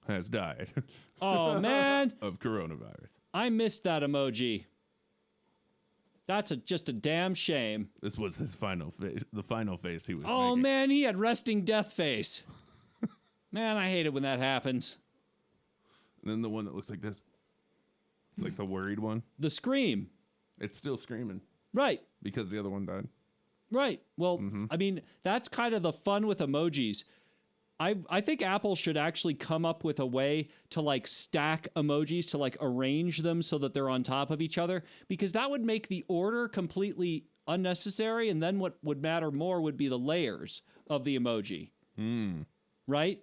has died Oh, man. of coronavirus. I missed that emoji. That's just a damn shame. This was his final face, the final face he was Oh, making. man, he had resting death face. Man, I hate it when that happens. And then the one that looks like this. It's like the worried one. The scream. It's still screaming. Right. Because the other one died. Right. Well, I mean, that's kind of the fun with emojis. I think Apple should actually come up with a way to like stack emojis, to like arrange them so that they're on top of each other, because that would make the order completely unnecessary. And then what would matter more would be the layers of the emoji. Right?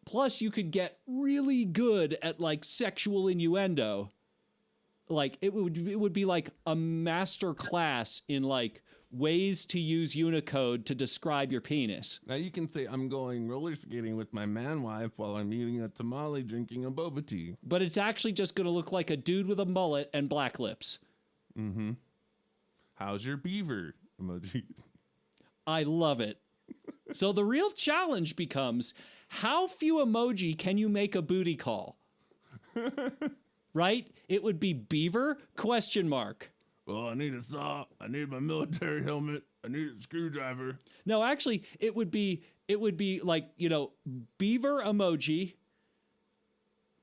Plus, you could get really good at like sexual innuendo. Like it would be like a master class in like ways to use Unicode to describe your penis. Now you can say, I'm going roller skating with my man wife while I'm eating a tamale drinking a boba tea. But it's actually just going to look like a dude with a mullet and black lips. How's your beaver emoji? I love it. So the real challenge becomes, how few emoji can you make a booty call? Right? It would be beaver, question mark. Well, I need a saw. I need my military helmet. I need a screwdriver. No, actually, it would be like, you know, beaver emoji.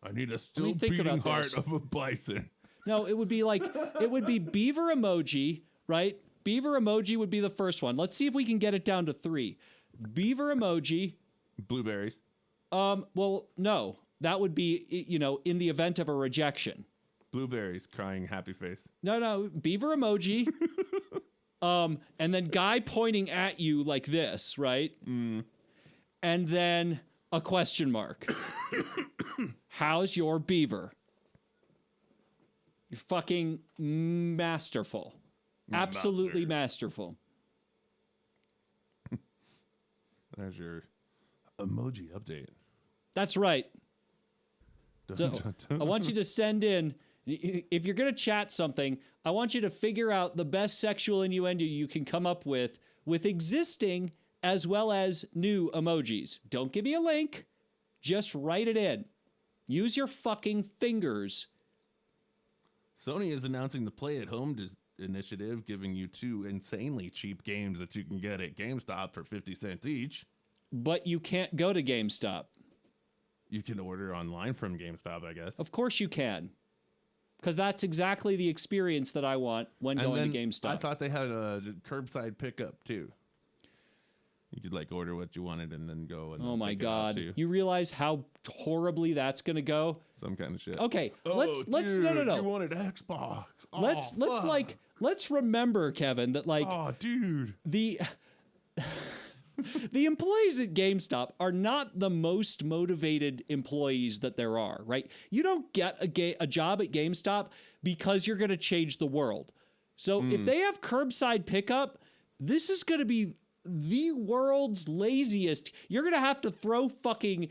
I need a still think beating about heart this. of a bison. No, it would be like, it would be beaver emoji, right? Beaver emoji would be the first one. Let's see if we can get it down to 3. Beaver emoji. Blueberries. Well, no, that would be, you know, in the event of a rejection. Blueberries crying happy face. No, beaver emoji. And then guy pointing at you like this, right? And then a question mark. How's your beaver? You're fucking masterful. Absolutely masterful. There's your emoji update. That's right. Dun, So dun, dun. I want you to send in, if you're going to chat something, I want you to figure out the best sexual innuendo you can come up with existing as well as new emojis. Don't give me a link. Just write it in. Use your fucking fingers. Sony is announcing the Play at Home initiative, giving you 2 insanely cheap games that you can get at GameStop for 50 cents each. But you can't go to GameStop. You can order online from GameStop, I guess. Of course you can. Because that's exactly the experience that I want when going to GameStop. I thought they had a curbside pickup too. You could like order what you wanted and then go and Oh they'll my take it out God. to you. You realize how horribly that's going to go? Some kind of shit. Okay, let's dude, no. You wanted Xbox. Let's remember, Kevin, that like Oh, dude. the employees at GameStop are not the most motivated employees that there are, right? You don't get a job at GameStop because you're going to change the world. So if they have curbside pickup, this is going to be the world's laziest. You're going to have to throw fucking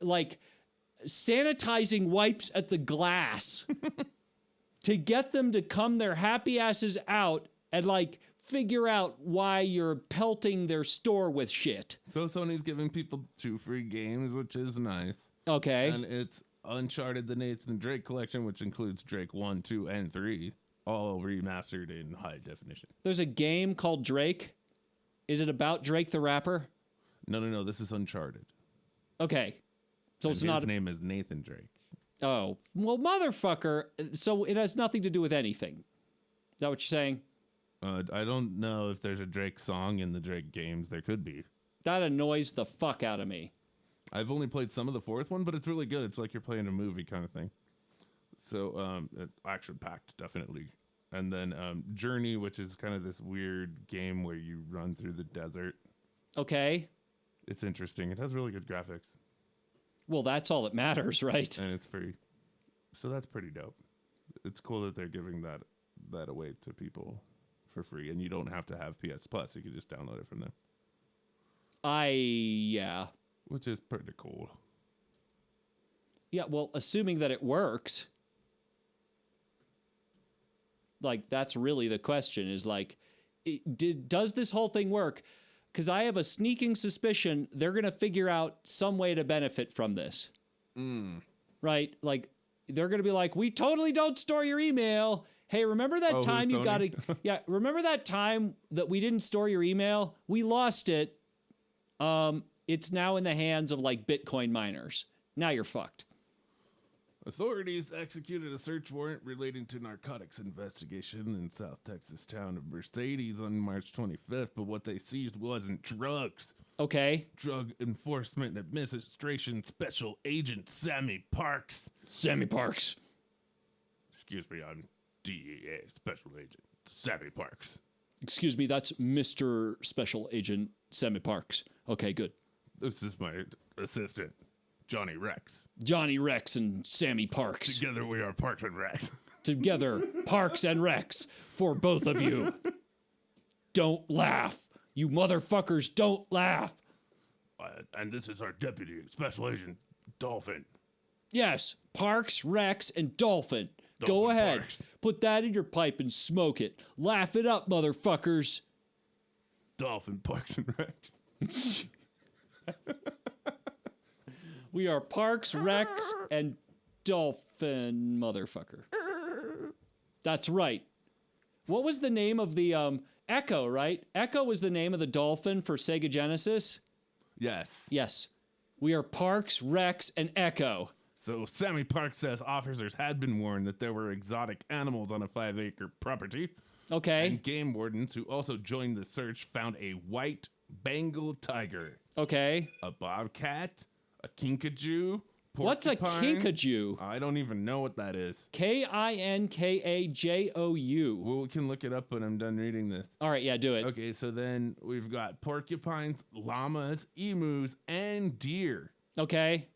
like sanitizing wipes at the glass to get them to come their happy asses out and like figure out why you're pelting their store with shit. So Sony's giving people 2 free games, which is nice. Okay. And it's Uncharted the Nathan Drake collection, which includes Drake 1, 2, and 3, all remastered in high definition. There's a game called Drake. Is it about Drake the rapper? No. This is Uncharted. Okay. So And it's not. His name is Nathan Drake. Oh, well, motherfucker. So it has nothing to do with anything. Is that what you're saying? I don't know if there's a Drake song in the Drake games. There could be. That annoys the fuck out of me. I've only played some of the 4th one, but it's really good. It's like you're playing a movie kind of thing. So action-packed, definitely. And then Journey, which is kind of this weird game where you run through the desert. Okay. It's interesting. It has really good graphics. Well, that's all that matters, right? And it's free. So that's pretty dope. It's cool that they're giving that away to people for free. And you don't have to have PS Plus. You can just download it from them. Yeah. Which is pretty cool. Yeah, well, assuming that it works. Like, that's really the question is like, does this whole thing work? because I have a sneaking suspicion they're going to figure out some way to benefit from this. Right? Like, they're going to be like, we totally don't store your email. Hey, remember that time you got to... Yeah, remember that time that we didn't store your email? We lost it. It's now in the hands of, like, Bitcoin miners. Now you're fucked. Authorities executed a search warrant relating to narcotics investigation in South Texas town of Mercedes on March 25th, but what they seized wasn't drugs. Okay. Drug Enforcement Administration Special Agent Sammy Parks. Sammy Parks. Excuse me, I'm DEA Special Agent Sammy Parks. Excuse me, that's Mr. Special Agent Sammy Parks. Okay, good. This is my assistant, Johnny Rex. Johnny Rex and Sammy Parks. Together we are Parks and Rex. Together, Parks and Rex for both of you. Don't laugh. You motherfuckers don't laugh. And this is our deputy, Special Agent Dolphin. Yes, Parks, Rex, and Dolphin. Go Dolphin ahead. Parks. Put that in your pipe and smoke it. Laugh it up, motherfuckers. Dolphin, Parks and Rex. We are Parks, Rex, and Dolphin, motherfucker. That's right. What was the name of the Echo, right? Echo was the name of the dolphin for Sega Genesis. Yes. Yes. We are Parks, Rex, and Echo. So Sammy Parks says officers had been warned that there were exotic animals on a 5-acre property. Okay. And game wardens who also joined the search found a white Bengal tiger, Okay. a bobcat, a kinkajou. What's a porcupines. kinkajou? I don't even know what that is. Kinkajou. Well, we can look it up when I'm done reading this. All right, yeah, do it. Okay, so then we've got porcupines, llamas, emus, and deer. Okay.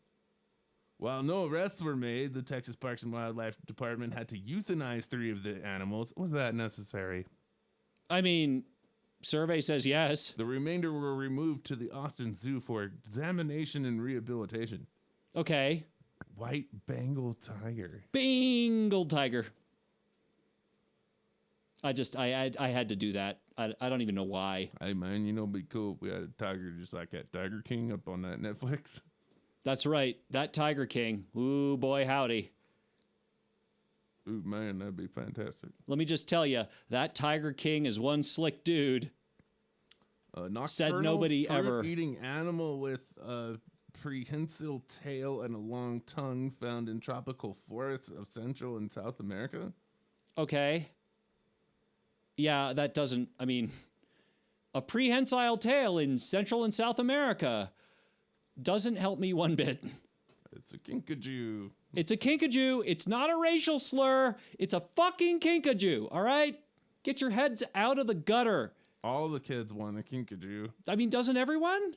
While no arrests were made, the Texas Parks and Wildlife Department had to euthanize 3 of the animals. Was that necessary? I mean, survey says yes. The remainder were removed to the Austin Zoo for examination and rehabilitation. Okay. White Bengal tiger. Bengal tiger. I had to do that. I don't even know why. Hey, man, you know, it'd be cool if we had a tiger just like that Tiger King up on that Netflix. That's right. That Tiger King. Ooh, boy, howdy. Ooh, man, that'd be fantastic. Let me just tell you, that Tiger King is one slick dude. Said nobody ever. Eating animal with a prehensile tail and a long tongue found in tropical forests of Central and South America. Okay. Yeah, that doesn't, I mean, a prehensile tail in Central and South America doesn't help me one bit. It's a kinkajou. It's a kinkajou. It's not a racial slur. It's a fucking kinkajou, all right? Get your heads out of the gutter. All the kids want a kinkajou. I mean, doesn't everyone?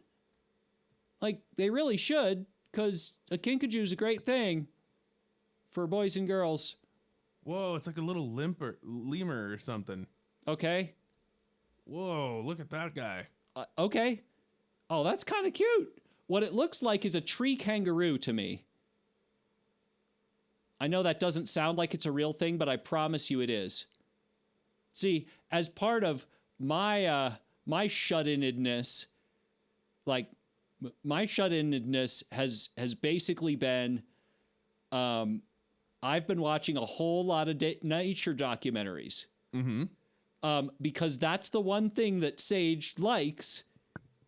Like, they really should, because a kinkajou is a great thing for boys and girls. Whoa, it's like a little lemur or something. Okay. Whoa, look at that guy. Okay. Oh, that's kind of cute. What it looks like is a tree kangaroo to me. I know that doesn't sound like it's a real thing, but I promise you it is. See, as part of my my shut-innedness, like my shut-innedness has basically been, I've been watching a whole lot of nature documentaries. Mm-hmm. Because that's the one thing that Sage likes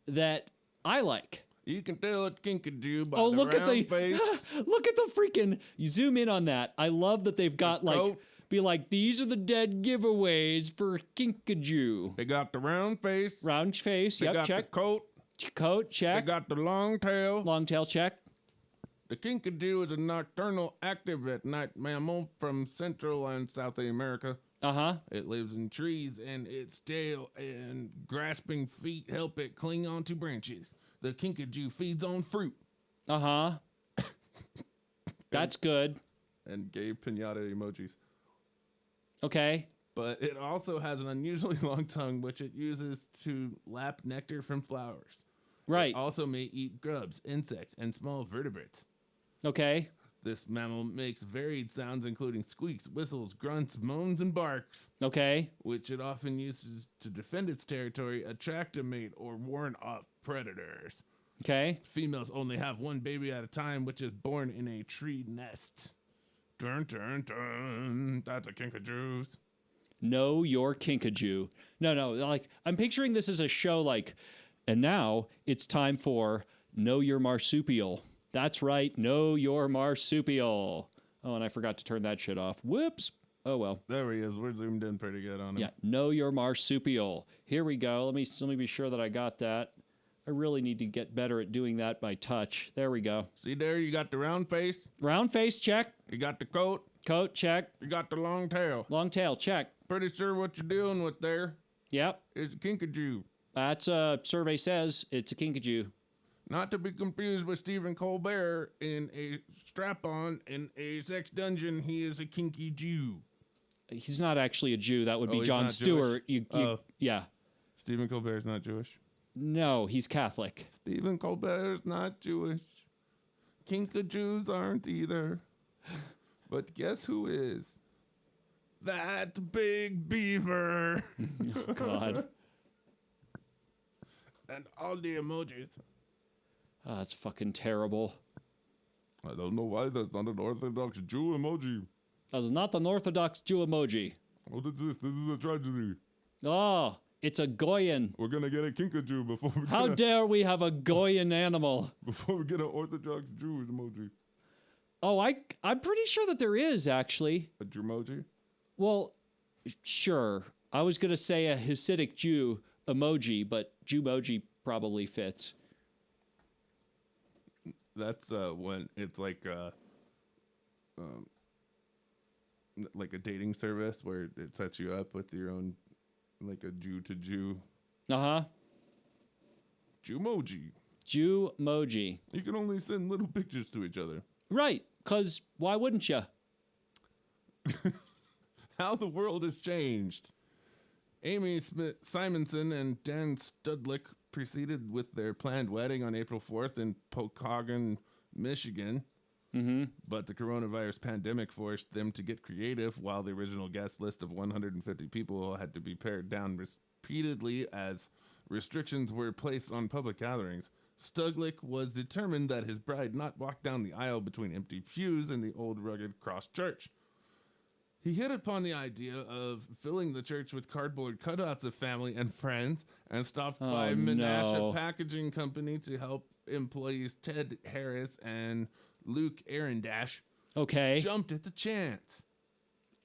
that I like. You can tell it's kinkajou by Oh, the look at round the face. look at the freaking. You zoom in on that. I love that they've got like coat. be like these are the dead giveaways for kinkajou. They got the round face. Round face. They Yep. got Check. the coat. Coat. They Check. got the long tail. Long tail. Check. The kinkajou is a nocturnal, active at night mammal from Central and South America. Uh-huh. It lives in trees, and its tail and grasping feet help it cling onto branches. The kinkajou feeds on fruit. Uh-huh. That's good. And gay pinata emojis. Okay. But it also has an unusually long tongue, which it uses to lap nectar from flowers. Right. It also may eat grubs, insects, and small vertebrates. Okay. This mammal makes varied sounds, including squeaks, whistles, grunts, moans, and barks, Okay. which it often uses to defend its territory, attract a mate, or warn off predators. Okay. Females only have one baby at a time, which is born in a tree nest. Dun, dun, dun. That's a kinkajou. Know your kinkajou. No. Like, I'm picturing this as a show like, and now it's time for Know Your Marsupial. That's right. Know your marsupial. Oh, and I forgot to turn that shit off. Whoops. Oh, well. There he is. We're zoomed in pretty good on him. Yeah. Know your marsupial. Here we go. Let me be sure that I got that. I really need to get better at doing that by touch. There we go. See there? You got the round face. Round face, check. You got the coat. Coat, check. You got the long tail. Long tail, check. Pretty sure what you're dealing with there Yep. is a kinkajou. That's survey says it's a kinkajou. Not to be confused with Stephen Colbert in a strap-on in a sex dungeon. He is a kinky Jew. He's not actually a Jew. That would be he's Jon not Stewart. Jewish? Yeah. Stephen Colbert's not Jewish. No, he's Catholic. Stephen Colbert's not Jewish. Kinkajous aren't either. But guess who is? That big beaver. Oh, God. And all the emojis. Oh, that's fucking terrible. I don't know why that's not an Orthodox Jew emoji. That's not an Orthodox Jew emoji. What is this? This is a tragedy. Oh, it's a Goyen. We're gonna get a kinkajou before we How dare we have a Goyen animal? before we get an Orthodox Jew emoji. Oh, I'm pretty sure that there is, actually. A Jew-moji? Well, sure. I was going to say a Hasidic Jew emoji, but Jew-moji probably fits. That's when it's like a dating service where it sets you up with your own, like a Jew to Jew. Uh-huh. Jew-moji. Jew-moji. You can only send little pictures to each other. Right, because why wouldn't you? How the world has changed. Amy Simonson and Dan Studlick proceeded with their planned wedding on April 4th in Pokagon, Michigan. Mm-hmm. But the coronavirus pandemic forced them to get creative, while the original guest list of 150 people had to be pared down repeatedly as restrictions were placed on public gatherings. Studlick was determined that his bride not walk down the aisle between empty pews in the old rugged cross church. He hit upon the idea of filling the church with cardboard cutouts of family and friends and stopped by Menasha Packaging Company to help employees Ted Harris and Luke Arendash. Okay. Jumped at the chance.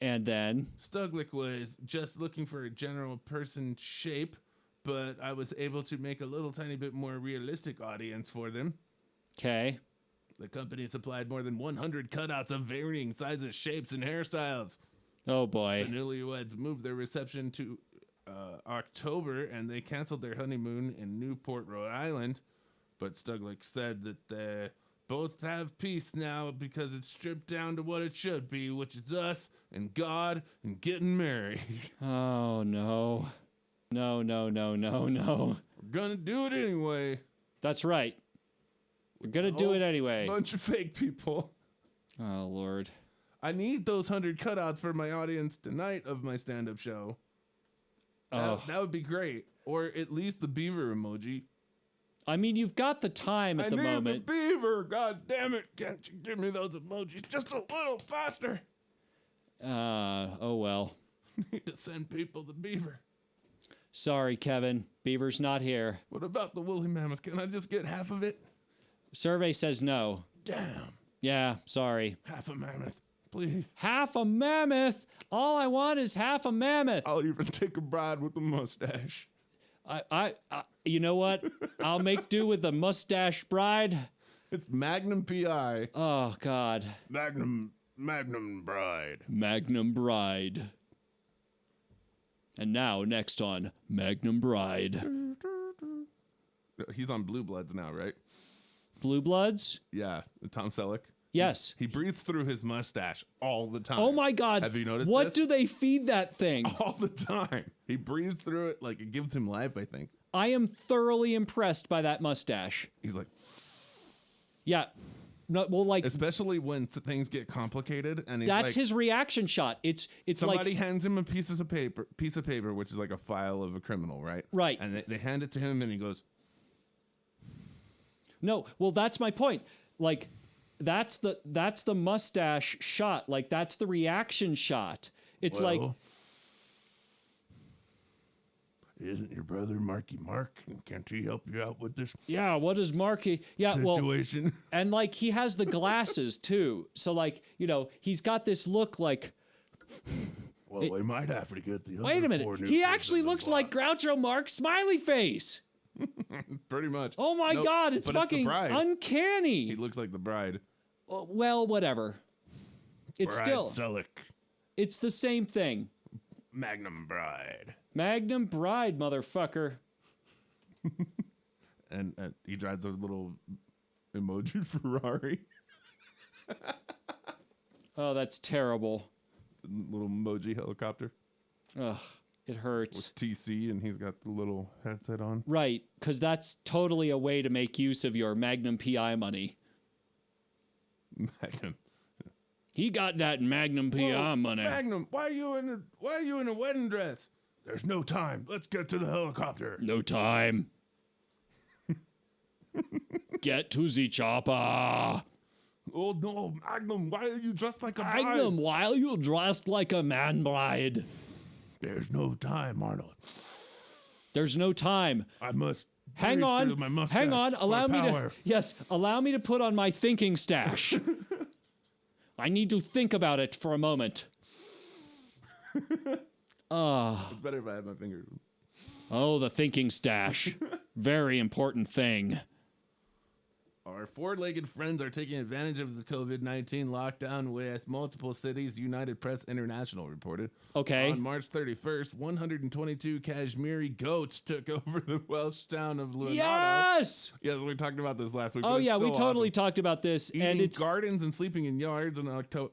And then? Studlick was just looking for a general person shape, but I was able to make a little tiny bit more realistic audience for them. Okay. The company supplied more than 100 cutouts of varying sizes, shapes, and hairstyles. Oh, boy. The newlyweds moved their reception to October, and they canceled their honeymoon in Newport, Rhode Island. But Studlick said that they both have peace now because it's stripped down to what it should be, which is us and God and getting married. Oh, no. No. We're gonna do it anyway. That's right. We're gonna do it anyway. Bunch of fake people. Oh, Lord. I need those 100 cutouts for my audience tonight of my stand-up show. Oh. That would be great. Or at least the beaver emoji. I mean, you've got the time at the moment. I need the beaver. God damn it. Can't you give me those emojis just a little faster? Oh, well. Need to send people the beaver. Sorry, Kevin. Beaver's not here. What about the woolly mammoth? Can I just get half of it? Survey says no. Damn. Yeah, sorry. Half a mammoth, please. Half a mammoth? All I want is half a mammoth. I'll even take a bride with a mustache. I you know what? I'll make do with the mustache bride. It's Magnum PI. Oh, God. Magnum bride. Magnum bride. And now, next on Magnum Bride. He's on Blue Bloods now, right? Blue Bloods? Yeah, Tom Selleck. Yes. He breathes through his mustache all the time. Oh my God. Have you noticed what this? do they feed that thing? All the time. He breathes through it like it gives him life, I think. I am thoroughly impressed by that mustache. He's like, Yeah. No, well, like especially when things get complicated, and he's that's like, his reaction shot. It's somebody like hands him a piece of paper, which is like a file of a criminal, right? Right. And they hand it to him, and he goes, no. Well, that's my point. Like that's the mustache shot. Like that's the reaction shot. It's like, "Well, isn't your brother Marky Mark? Can't he help you out with this yeah, what is Marky? Yeah, well, situation?" and like he has the glasses too. So like, he's got this look like, Well, we might have to get the other wait a minute. 4 new He kids actually in the looks like block. Groucho Marx smiley face. Pretty much. Oh my Nope, God, it's but fucking the bride. uncanny. He looks like the bride. Well, whatever. It's Bride still, Selleck. it's the same thing. Magnum Bride. Magnum Bride, motherfucker. And he drives a little emoji Ferrari. Oh, that's terrible. Little emoji helicopter Ugh, it hurts. with TC, and he's got the little headset on. Right, because that's totally a way to make use of your Magnum PI money. Magnum. He got that Magnum PI Whoa, money. Magnum, why are you in a wedding dress? There's no time. Let's get to the helicopter. No time. Get to the chopper. Oh no, Magnum, why are you dressed like a bride? Magnum, why are you dressed like a man bride? There's no time, Arnold. There's no time. I must Hang breathe on. through my mustache Hang on. for Allow me power. to. Yes, allow me to put on my thinking stash. I need to think about it for a moment. It's better if I have my fingers. Oh, the thinking stash. Very important thing. Our four-legged friends are taking advantage of the COVID-19 lockdown with multiple cities, United Press International reported. Okay. On March 31st, 122 Kashmiri goats took over the Welsh town of Lunado. Yes! Yes, we talked about this last week. Oh, but it's yeah, we so totally awesome. talked about this. Eating And it's. gardens and sleeping in yards. On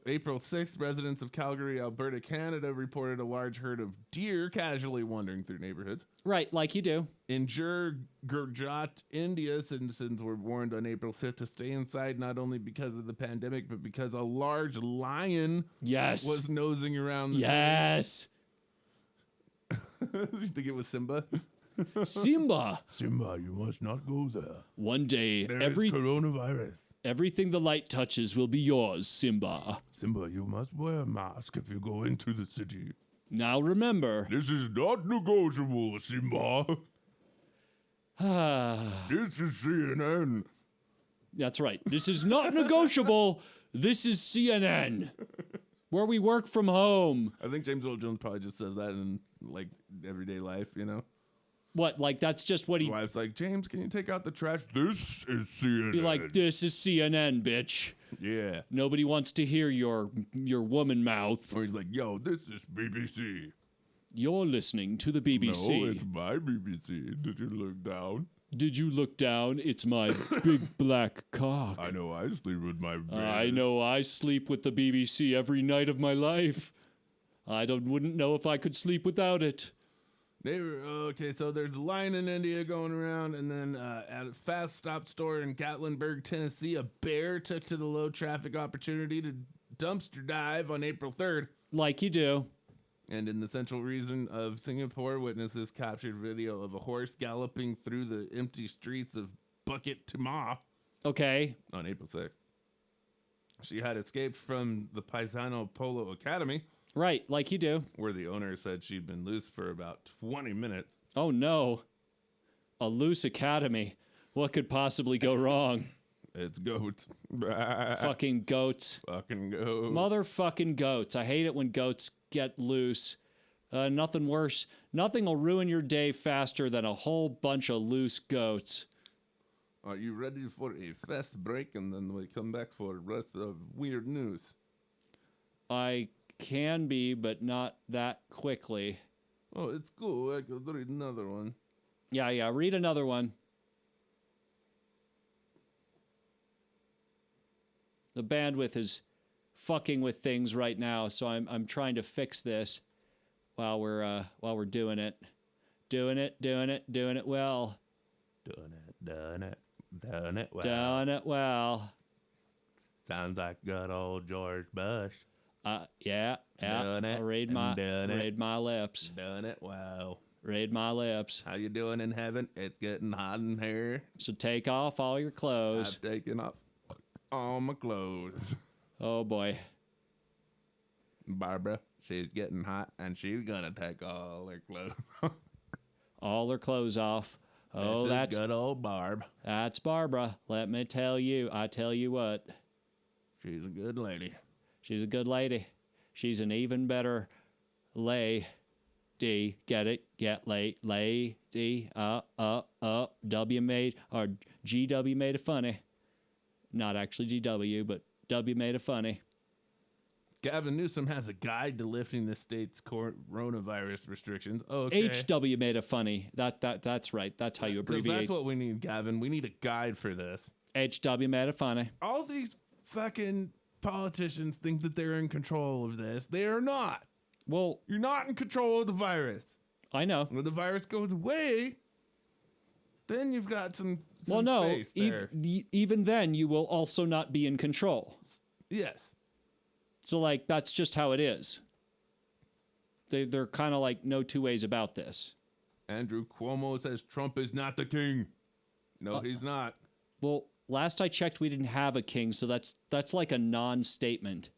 April 6th, residents of Calgary, Alberta, Canada reported a large herd of deer casually wandering through neighborhoods. Right, like you do. In Gurjat, India, citizens were warned on April 5th to stay inside, not only because of the pandemic, but because a large lion Yes. was nosing around the Yes. city. You think it was Simba? Simba. Simba, you must not go there. One day, There is coronavirus. everything the light touches will be yours, Simba. Simba, you must wear a mask if you go into the city. Now remember. This is not negotiable, Simba. Ah, This is CNN. that's right. This is not negotiable. This is CNN, where we work from home. I think James Earl Jones probably just says that in like everyday life, you know? What? Like that's just what he His wife's like, James, can you take out the trash? This is CNN. be like. This is CNN, bitch. Yeah. Nobody wants to hear your woman mouth. Or he's like, yo, this is BBC. You're listening to the BBC. No, it's my BBC. Did you look down? Did you look down? It's my big black cock. I know I sleep with my I know I sleep with the BBC every night of my life. I wouldn't know if I could sleep without it. Okay, so there's a lion in India going around, and then at a fast stop store in Gatlinburg, Tennessee, a bear took to the low traffic opportunity to dumpster dive on April 3rd. Like you do. And in the central region of Singapore, witnesses captured video of a horse galloping through the empty streets of Bukit Timah Okay. on April 6th. She had escaped from the Paisano Polo Academy, Right, like you do. where the owner said she'd been loose for about 20 minutes. Oh no. A loose academy. What could possibly go wrong? It's goats. Fucking goats. Fucking goats. Motherfucking goats. I hate it when goats get loose. Nothing worse. Nothing will ruin your day faster than a whole bunch of loose goats. Are you ready for a fast break, and then we come back for the rest of weird news? I can be, but not that quickly. Oh, it's cool. I could read another one. Yeah, read another one. The bandwidth is fucking with things right now, so I'm trying to fix this while we're doing it. Doing it well. Done it well. Done it well. Sounds like good old George Bush. Yeah. Done it. Read my lips. Done it. Wow. Read my lips. How you doing in heaven? It's getting hot in here. So take off all your clothes. I've taken off all my clothes. Oh boy. Barbara, she's getting hot and she's gonna take all her clothes. All her clothes off. Oh, that's good old Barb. That's Barbara. Let me tell you. I tell you what. She's a good lady. She's a good lady. She's an even better lady. Get it? Get lady. W made, or GW made it funny. Not actually GW, but W made it funny. Gavin Newsom has a guide to lifting the state's coronavirus restrictions. Okay. HW made it funny. That's right. That's how you abbreviate. That's what we need, Gavin. We need a guide for this. HW made it funny. All these fucking politicians think that they're in control of this. They are not. Well, you're not in control of the virus. I know. When the virus goes away, then you've got some well, no. space there. Even then, you will also not be in control. Yes. So, like, that's just how it is. They're kind of like no two ways about this. Andrew Cuomo says Trump is not the king. No, he's not. Well, last I checked, we didn't have a king, so that's like a non-statement.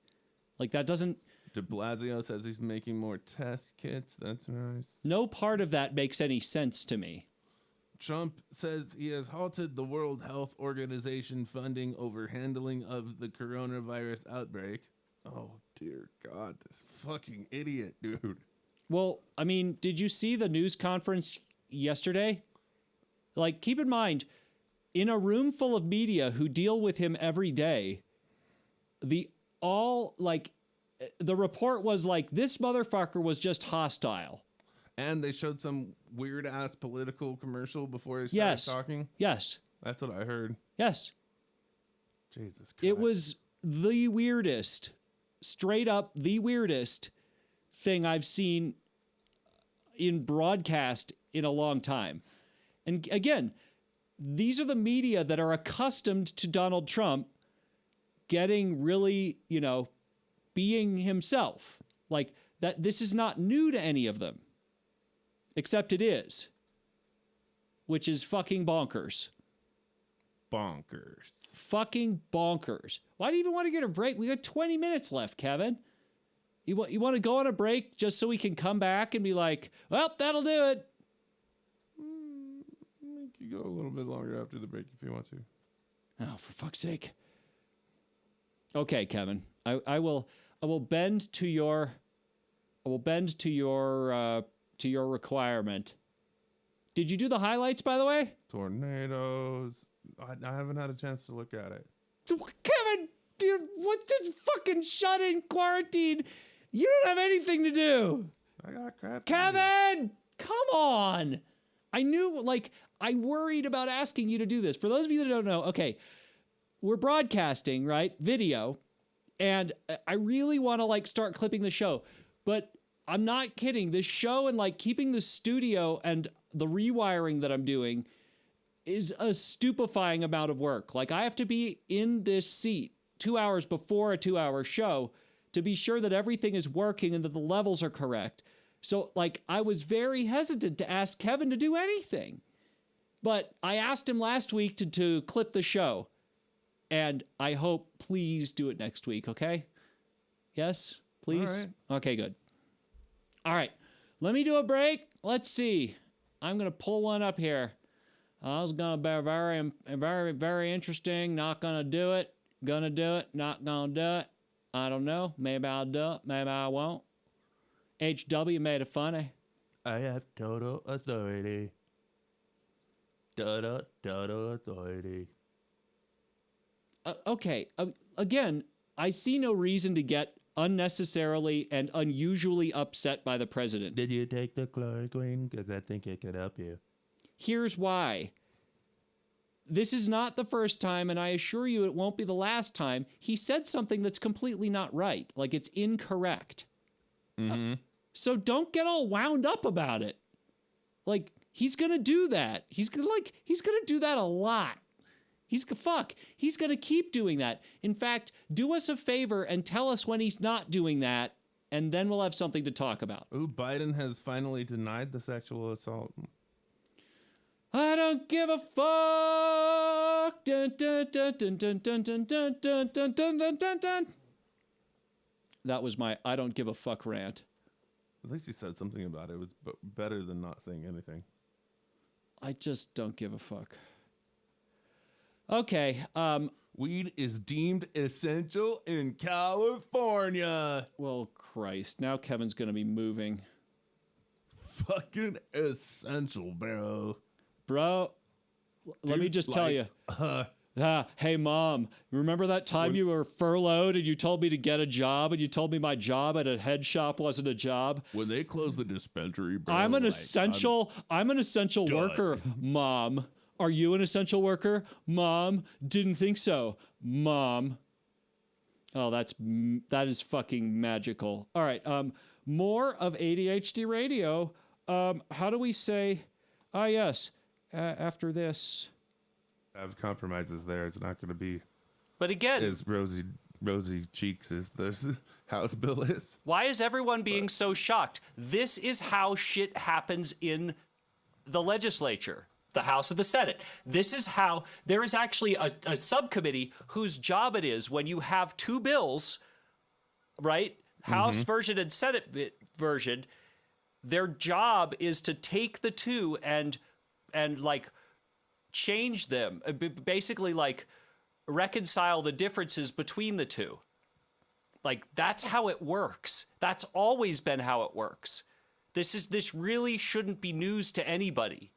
Like, that doesn't... De Blasio says he's making more test kits. That's nice. No part of that makes any sense to me. Trump says he has halted the World Health Organization funding over handling of the coronavirus outbreak. Oh, dear God, this fucking idiot, dude. Well, I mean, did you see the news conference yesterday? Like, keep in mind, in a room full of media who deal with him every day, the report was like, this motherfucker was just hostile. And they showed some weird-ass political commercial before he started talking? Yes. That's what I heard. Yes. Jesus Christ. It was the weirdest, straight up the weirdest thing I've seen in broadcast in a long time. And again, these are the media that are accustomed to Donald Trump getting really, being himself. Like, that. This is not new to any of them. Except it is. Which is fucking bonkers. Bonkers. Fucking bonkers. Why do you even want to get a break? We got 20 minutes left, Kevin. You want to go on a break just so we can come back and be like, well, that'll do it. You can go a little bit longer after the break if you want to. Oh, for fuck's sake. Okay, Kevin. I will bend to your requirement. Did you do the highlights, by the way? Tornadoes. I haven't had a chance to look at it. Kevin, dude, what's this fucking shut-in quarantine? You don't have anything to do. I got crap. Kevin, come on. I worried about asking you to do this. For those of you that don't know, okay, we're broadcasting, right? Video. And I really want to start clipping the show. But I'm not kidding. This show and keeping the studio and the rewiring that I'm doing is a stupefying amount of work. I have to be in this seat 2 hours before a 2-hour show to be sure that everything is working and that the levels are correct. So I was very hesitant to ask Kevin to do anything. But I asked him last week to clip the show. And I hope, please do it next week, okay? Yes, please? All right. Okay, good. All right, let me do a break. Let's see. I'm going to pull one up here. This is going to be very, very, very interesting. Not going to do it. Going to do it. Not going to do it. I don't know. Maybe I'll do it. Maybe I won't. HW made it funny. I have total authority. Total authority. Okay. Again, I see no reason to get unnecessarily and unusually upset by the president. Did you take the chloroquine? Because I think it could help you. Here's why. This is not the first time, and I assure you it won't be the last time, he said something that's completely not right. It's incorrect. Mm-hmm. So don't get all wound up about it. He's going to do that. He's going to do that a lot. He's going to keep doing that. In fact, do us a favor and tell us when he's not doing that, and then we'll have something to talk about. Ooh, Biden has finally denied the sexual assault. I don't give a fuck. Dun, dun, dun, dun, dun, dun, dun, dun, dun, dun, dun, dun, dun. That was my I don't give a fuck rant. At least you said something about it. It was better than not saying anything. I just don't give a fuck. Okay. Weed is deemed essential in California. Well, Christ. Now Kevin's going to be moving. Fucking essential, bro. Bro, let me just tell you. Hey, Mom, remember that time you were furloughed and you told me to get a job and you told me my job at a head shop wasn't a job? When they closed the dispensary, bro, I'm an essential worker, Mom. Are you an essential worker? Mom, didn't think so. Mom. Oh, that is fucking magical. All right, more of ADHD radio. How do we say, yes, after this? Have compromises there. It's not going to be But again, as rosy cheeks as the House bill is. why is everyone being so shocked? This is how shit happens in the legislature, the House and the Senate. This is how there is actually a subcommittee whose job it is when you have two bills, right? House version and Senate version. Their job is to take the two and like change them, basically like reconcile the differences between the two. Like that's how it works. That's always been how it works. This really shouldn't be news to anybody.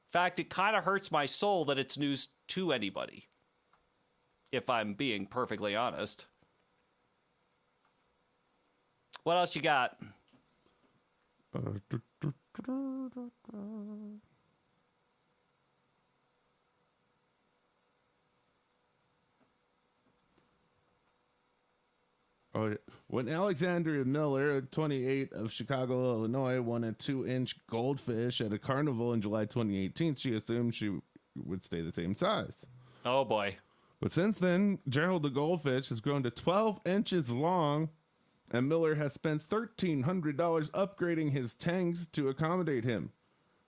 In fact, it kind of hurts my soul that it's news to anybody, if I'm being perfectly honest. What else you got? Oh, yeah. When Alexandria Miller, 28, of Chicago, Illinois, won a 2-inch goldfish at a carnival in July 2018, she assumed she would stay the same size. Oh, boy. But since then, Gerald the goldfish has grown to 12 inches long, and Miller has spent $1,300 upgrading his tanks to accommodate him.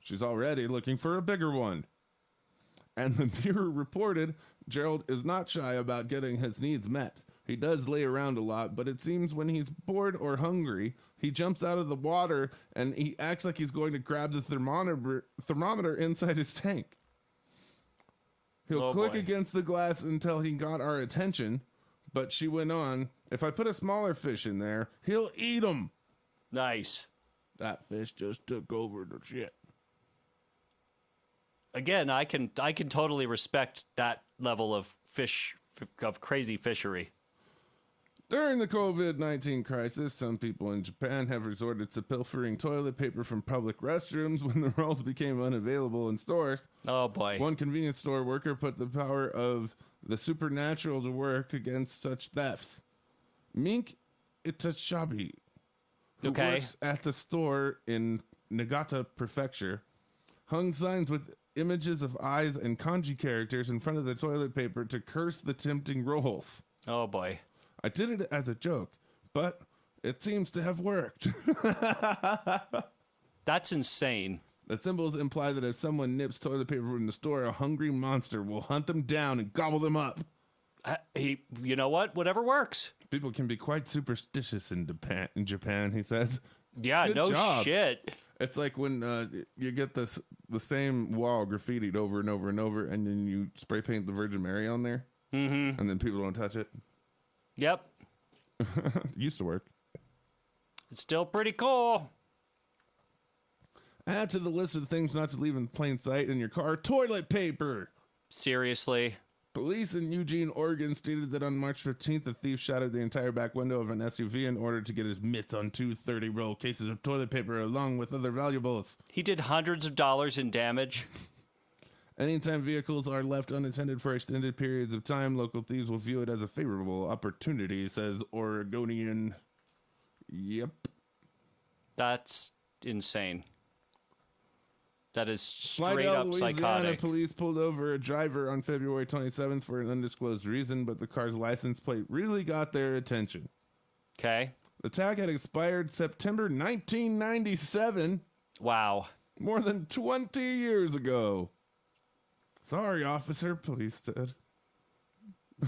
She's already looking for a bigger one. And the Mirror reported Gerald is not shy about getting his needs met. He does lay around a lot, but it seems when he's bored or hungry, he jumps out of the water and he acts like he's going to grab the thermometer inside his tank. He'll click against the glass until he got our attention, but she went on, if I put a smaller fish in there, he'll eat them. Nice. That fish just took over the shit. Again, I can totally respect that level of crazy fishery. During the COVID-19 crisis, some people in Japan have resorted to pilfering toilet paper from public restrooms when the rolls became unavailable in stores. Oh, boy. One convenience store worker put the power of the supernatural to work against such thefts. Mink Itashabi, who works at the store in Niigata Prefecture, hung signs with images of eyes and kanji characters in front of the toilet paper to curse the tempting rolls. Oh, boy. I did it as a joke, but it seems to have worked. That's insane. The symbols imply that if someone nips toilet paper from the store, a hungry monster will hunt them down and gobble them up. You know what? Whatever works. People can be quite superstitious in Japan, he says. Yeah, Good no job. shit. It's like when you get the same wall graffitied over and over and over, and then you spray paint the Virgin Mary on there, and then people don't touch it. Yep. Used to work. It's still pretty cool. Add to the list of things not to leave in plain sight in your car, toilet paper. Seriously. Police in Eugene, Oregon stated that on March 15th, a thief shattered the entire back window of an SUV in order to get his mitts on two 30-roll cases of toilet paper along with other valuables. He did hundreds of dollars in damage. Anytime vehicles are left unattended for extended periods of time, local thieves will view it as a favorable opportunity, says Oregonian. Yep. That's insane. That is straight Slidell, up Louisiana psychotic. police pulled over a driver on February 27th for an undisclosed reason, but the car's license plate really got their attention. Okay. The tag had expired September 1997, Wow. more than 20 years ago. Sorry, officer, police said.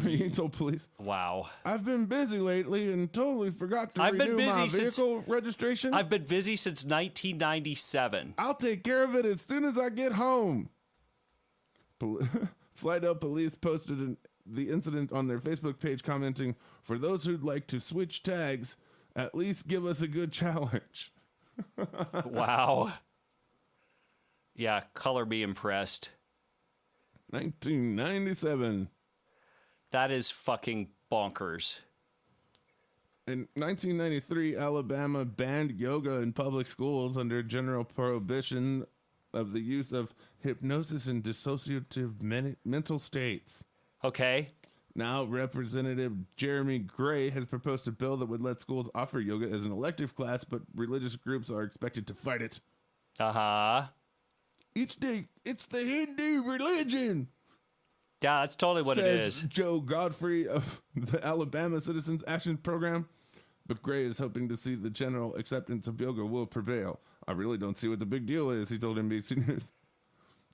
He told police, Wow. I've been busy lately and totally forgot to I've been renew my busy since- vehicle registration. I've been busy since 1997. I'll take care of it as soon as I get home. Slidell police posted the incident on their Facebook page, commenting, for those who'd like to switch tags, at least give us a good challenge. Wow. Yeah, color me impressed. 1997. That is fucking bonkers. In 1993, Alabama banned yoga in public schools under general prohibition of the use of hypnosis in dissociative mental states. Okay. Now, Representative Jeremy Gray has proposed a bill that would let schools offer yoga as an elective class, but religious groups are expected to fight it. Uh-huh. Each day, it's the Hindu religion, Yeah, that's totally what it says is. Joe Godfrey of the Alabama Citizens Action Program. But Gray is hoping to see the general acceptance of yoga will prevail. I really don't see what the big deal is, he told NBC News.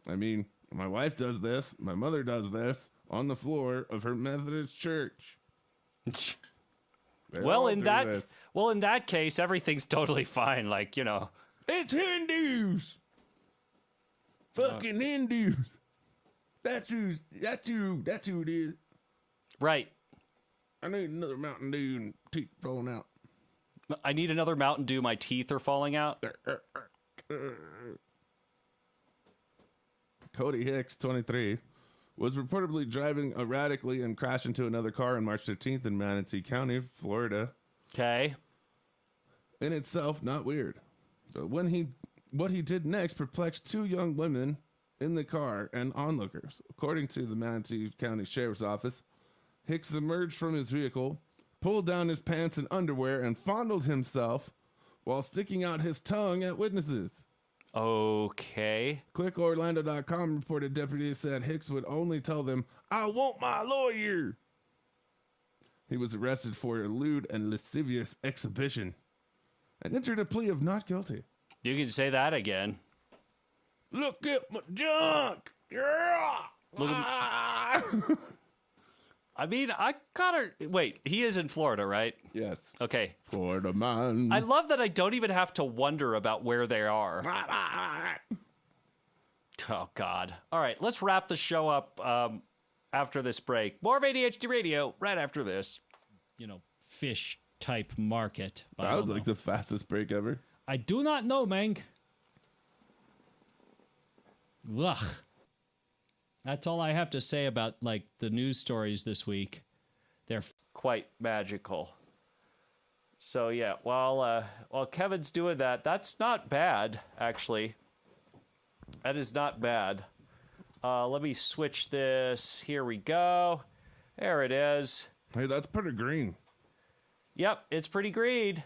I mean, my wife does this, my mother does this, on the floor of her Methodist church. They all do this. Well, in that case, everything's totally fine. Like, you know. It's Hindus. Fucking Hindus. That's who it is. Right. I need another Mountain Dew and teeth falling out. I need another Mountain Dew. My teeth are falling out. Cody Hicks, 23, was reportedly driving erratically and crashed into another car on March 15th in Manatee County, Florida. Okay. In itself, not weird. So what he did next perplexed two young women in the car and onlookers. According to the Manatee County Sheriff's Office, Hicks emerged from his vehicle, pulled down his pants and underwear, and fondled himself while sticking out his tongue at witnesses. Okay. QuickOrlando.com reported deputies said Hicks would only tell them, I want my lawyer. He was arrested for a lewd and lascivious exhibition and entered a plea of not guilty. You can say that again. Look at my junk. Yeah. Look I mean, I gotta... Wait, he is in Florida, right? Yes. Okay. Florida man. I love that I don't even have to wonder about where they are. Oh, God. All right, let's wrap the show up after this break. More of ADHD Radio right after this. You know, fish type market. I That was don't like know. the fastest break ever. I do not know, Mang. Ugh. That's all I have to say about like the news stories this week. They're Quite magical. So, yeah, while Kevin's doing that, that's not bad, actually. That is not bad. Let me switch this. Here we go. There it is. Hey, that's pretty green. Yep, it's pretty green.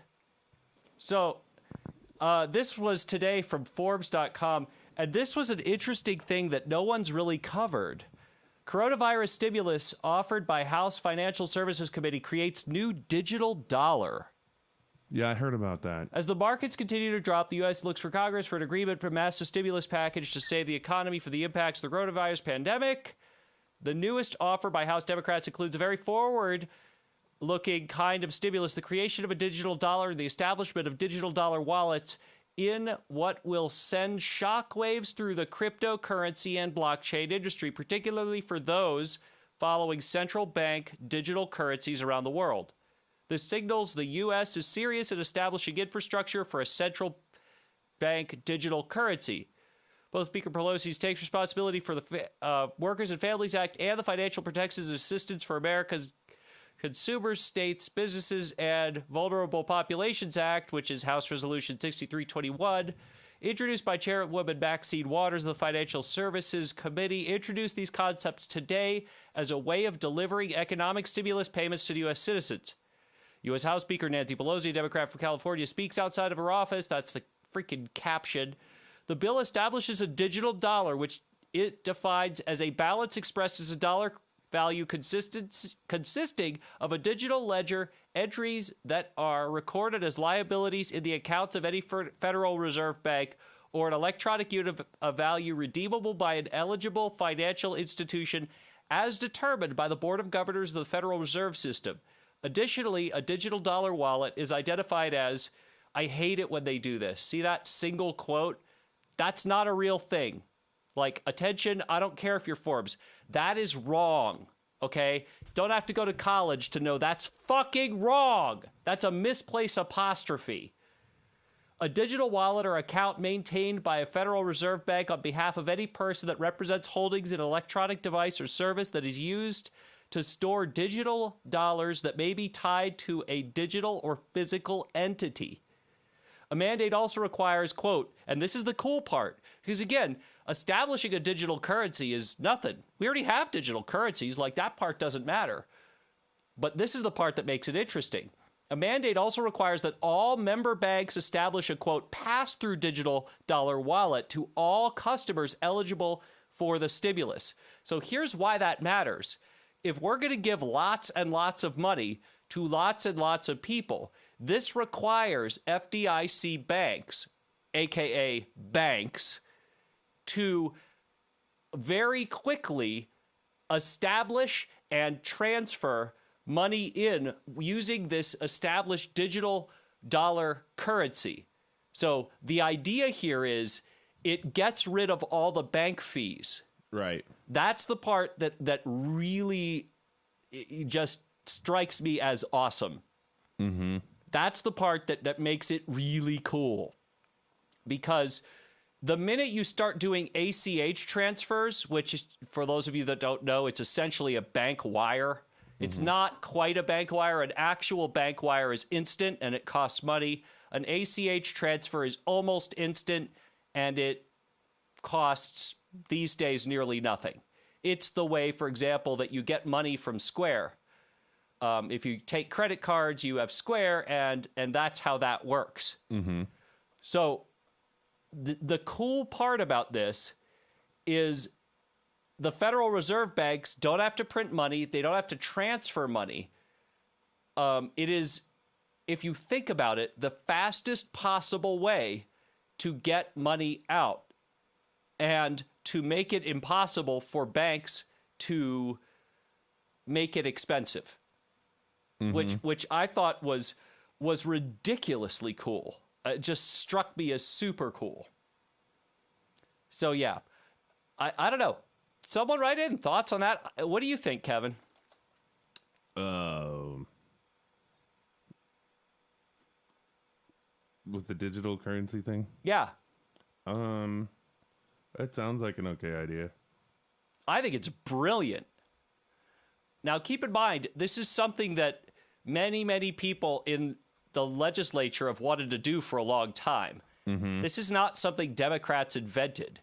So, this was today from Forbes.com, and this was an interesting thing that no one's really covered. Coronavirus stimulus offered by House Financial Services Committee creates new digital dollar. Yeah, I heard about that. As the markets continue to drop, the U.S. looks for Congress for an agreement for a massive stimulus package to save the economy from the impacts of the coronavirus pandemic. The newest offer by House Democrats includes a very forward-looking kind of stimulus, the creation of a digital dollar and the establishment of digital dollar wallets in what will send shockwaves through the cryptocurrency and blockchain industry, particularly for those following central bank digital currencies around the world. This signals the U.S. is serious in establishing infrastructure for a central bank digital currency. Both Speaker Pelosi takes responsibility for the Workers and Families Act and the Financial Protections and Assistance for America's Consumers, States, Businesses, and Vulnerable Populations Act, which is House Resolution 6321, introduced by Chairwoman Maxine Waters of the Financial Services Committee, introduced these concepts today as a way of delivering economic stimulus payments to U.S. citizens. U.S. House Speaker Nancy Pelosi, a Democrat from California, speaks outside of her office. That's the freaking caption. The bill establishes a digital dollar, which it defines as a balance expressed as a dollar value consisting of a digital ledger, entries that are recorded as liabilities in the accounts of any Federal Reserve Bank, or an electronic unit of value redeemable by an eligible financial institution as determined by the Board of Governors of the Federal Reserve System. Additionally, a digital dollar wallet is identified as, I hate it when they do this. See that single quote? That's not a real thing. Like, attention, I don't care if you're Forbes. That is wrong, okay? Don't have to go to college to know that's fucking wrong. That's a misplaced apostrophe. A digital wallet or account maintained by a Federal Reserve Bank on behalf of any person that represents holdings in an electronic device or service that is used to store digital dollars that may be tied to a digital or physical entity. A mandate also requires, quote, and this is the cool part, because again, establishing a digital currency is nothing. We already have digital currencies, like that part doesn't matter. But this is the part that makes it interesting. A mandate also requires that all member banks establish a, quote, pass-through digital dollar wallet to all customers eligible for the stimulus. So here's why that matters. If we're going to give lots and lots of money to lots and lots of people, this requires FDIC banks, aka banks, to very quickly establish and transfer money in using this established digital dollar currency. So the idea here is it gets rid of all the bank fees. Right. That's the part that really just strikes me as awesome. Mm-hmm. That's the part that makes it really cool. Because the minute you start doing ACH transfers, which is, for those of you that don't know, it's essentially a bank wire. It's not quite a bank wire. An actual bank wire is instant and it costs money. An ACH transfer is almost instant and it costs these days nearly nothing. It's the way, for example, that you get money from Square. If you take credit cards, you have Square, and that's how that works. Mm-hmm. So the cool part about this is the Federal Reserve banks don't have to print money. They don't have to transfer money. It is, if you think about it, the fastest possible way to get money out and to make it impossible for banks to make it expensive, which I thought was ridiculously cool. It just struck me as super cool. So yeah, I don't know. Someone write in thoughts on that. What do you think, Kevin? With the digital currency thing? Yeah. That sounds like an okay idea. I think it's brilliant. Now, keep in mind, this is something that many, many people in the legislature have wanted to do for a long time. Mm-hmm. This is not something Democrats invented.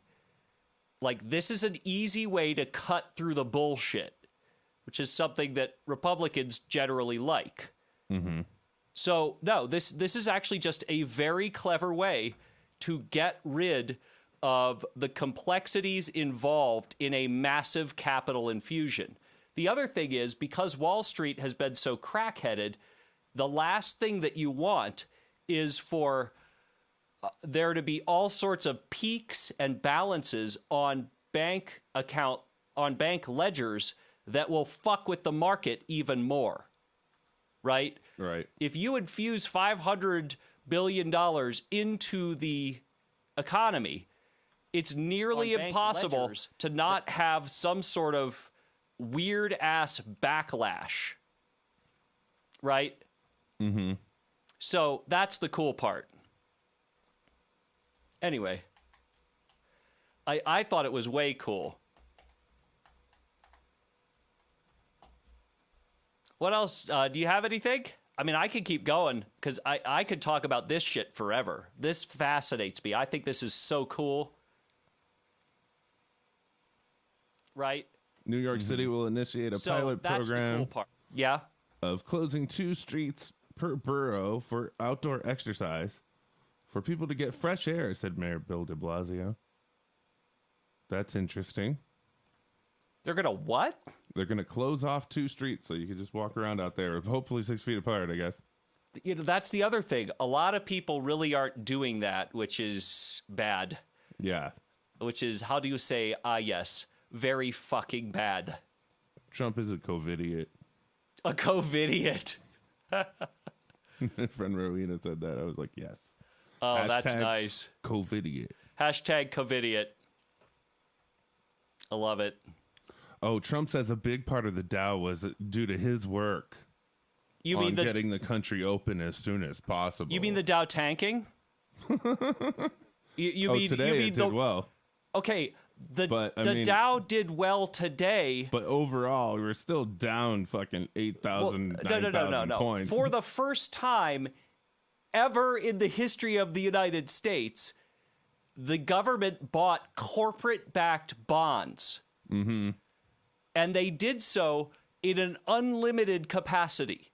Like, this is an easy way to cut through the bullshit, which is something that Republicans generally like. Mm-hmm. So, no, this is actually just a very clever way to get rid of the complexities involved in a massive capital infusion. The other thing is, because Wall Street has been so crackheaded, the last thing that you want is for there to be all sorts of peaks and balances on bank ledgers that will fuck with the market even more. Right? Right. If you infuse $500 billion into the economy, it's nearly impossible to not have some sort of weird ass backlash. Right? Mm-hmm. So that's the cool part. Anyway, I thought it was way cool. What else? Do you have anything? I mean, I could keep going because I could talk about this shit forever. This fascinates me. I think this is so cool. Right? New York City will initiate a pilot that's the program cool part. Yeah? of closing 2 streets per borough for outdoor exercise For people to get fresh air, said Mayor Bill de Blasio. That's interesting. They're going to what? They're going to close off 2 streets so you can just walk around out there, hopefully 6 feet apart, I guess. You know, that's the other thing. A lot of people really aren't doing that, which is bad. Yeah. Which is, how do you say, yes, very fucking bad. Trump is a COVIDiot. A COVIDiot. My friend Rowena said that. I was like, yes. Oh, that's nice. COVIDiot. Hashtag COVIDiot. I love it. Oh, Trump says a big part of the Dow was due to his work. You mean getting the country open as soon as possible? You mean the Dow tanking? you mean today it did well. Okay, the Dow did well today, but overall we're still down fucking 8,000, 9,000 points. For the first time ever in the history of the United States, the government bought corporate-backed bonds. Mm-hmm. And they did so in an unlimited capacity.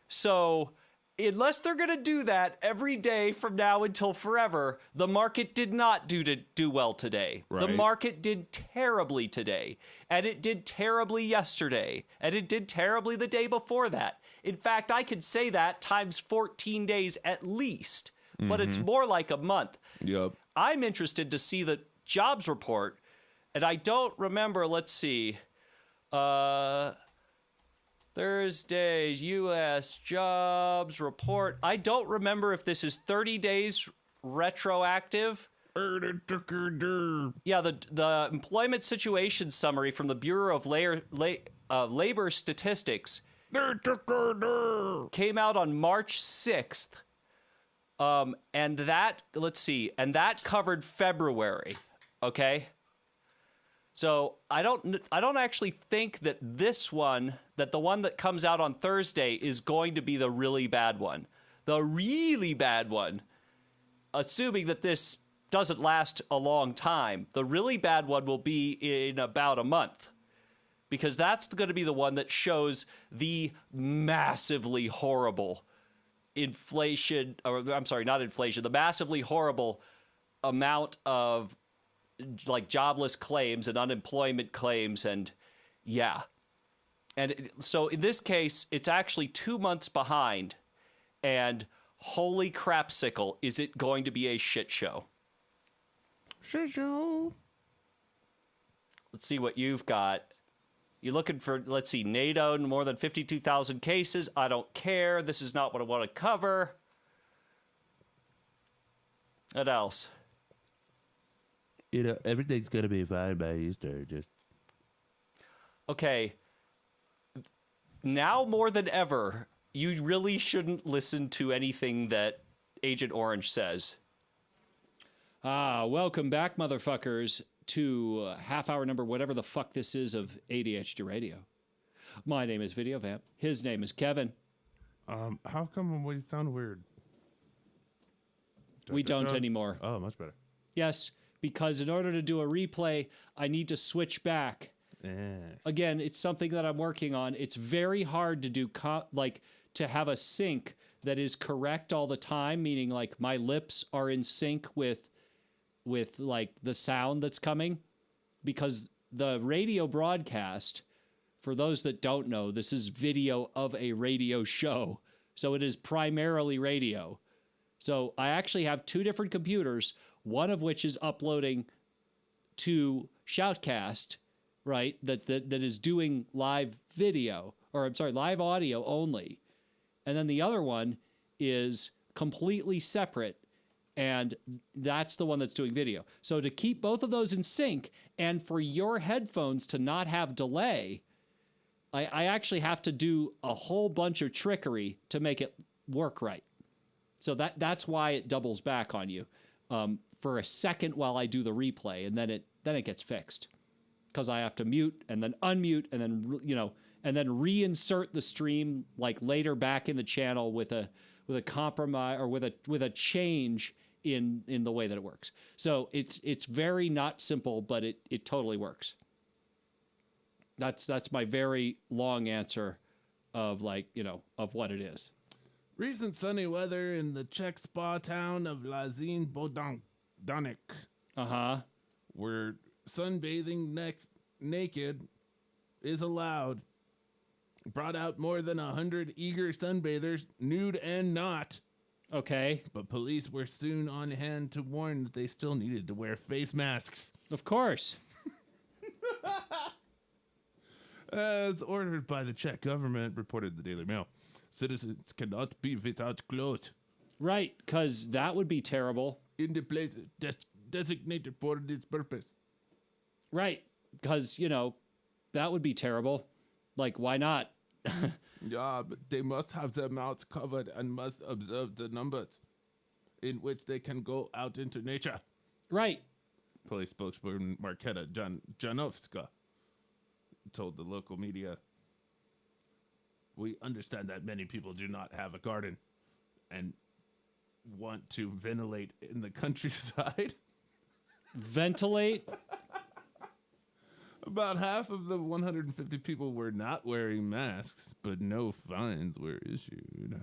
So, unless they're going to do that every day from now until forever, the market did not do well today. Right. The market did terribly today. And it did terribly yesterday. And it did terribly the day before that. In fact, I could say that times 14 days at least. But it's more like a month. Yep. I'm interested to see the jobs report. And I don't remember, let's see. Thursday's U.S. jobs report. I don't remember if this is 30 days retroactive. Yeah, the employment situation summary from the Bureau of Labor Statistics came out on March 6th. And that, let's see, and that covered February, okay? So I don't actually think that the one that comes out on Thursday is going to be the really bad one. The really bad one, assuming that this doesn't last a long time, the really bad one will be in about a month. Because that's going to be the one that shows the massively horrible inflation, or I'm sorry, not inflation, the massively horrible amount of like jobless claims and unemployment claims, and so in this case it's actually 2 months behind, and holy crapsicle, is it going to be a shit show. Let's see what you've got. You're looking for, let's see, NATO, more than 52,000 cases. I don't care. This is not what I want to cover. What else? Everything's going to be fine by Easter. Just okay. Now more than ever, you really shouldn't listen to anything that Agent Orange says. Welcome back, motherfuckers, to half hour number whatever the fuck this is of ADHD Radio. My name is Video Vamp. His name is Kevin. How come we sound weird? We don't anymore. Oh, much better. Yes, because in order to do a replay, I need to switch back. Again, it's something that I'm working on. It's very hard to do, to have a sync that is correct all the time, meaning like my lips are in sync with like the sound that's coming, because the radio broadcast, for those that don't know, this is video of a radio show. So it is primarily radio. So I actually have 2 different computers, one of which is uploading to Shoutcast, right? That is doing live video, or I'm sorry, live audio only. And then the other one is completely separate, and that's the one that's doing video. So to keep both of those in sync, and for your headphones to not have delay, I actually have to do a whole bunch of trickery to make it work right. So that's why it doubles back on you for a second while I do the replay, and then it gets fixed, because I have to mute and then unmute and then and then reinsert the stream like later back in the channel with a compromise or with a change in the way that it works. So it's very not simple, but it totally works. That's my very long answer of of what it is. Recent sunny weather in the Czech spa town of Lazín Bodanik, where sunbathing naked is allowed, brought out more than 100 eager sunbathers, nude and not. Okay. But police were soon on hand to warn that they still needed to wear face masks. Of course. As ordered by the Czech government, reported the Daily Mail. Citizens cannot be without clothes Right, because that would be terrible. in the place designated for this purpose. Right, because, that would be terrible. Like, why not? Yeah, but they must have their mouths covered and must observe the numbers in which they can go out into nature. Right. Police spokesperson Marketa Janowska told the local media, "We understand that many people do not have a garden and want to ventilate in the countryside." Ventilate? About half of the 150 people were not wearing masks, but no fines were issued.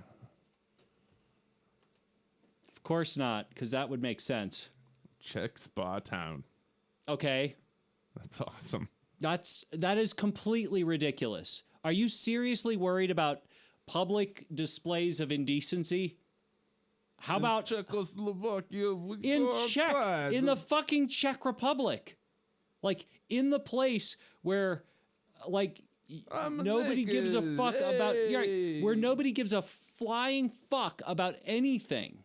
Of course not, because that would make sense. Czech spa town. Okay. That's awesome. That is completely ridiculous. Are you seriously worried about public displays of indecency? How about Czechoslovakia? in Czech, in the fucking Czech Republic? Like, in the place where, like, nobody gives a fuck about, where nobody gives a flying fuck about anything.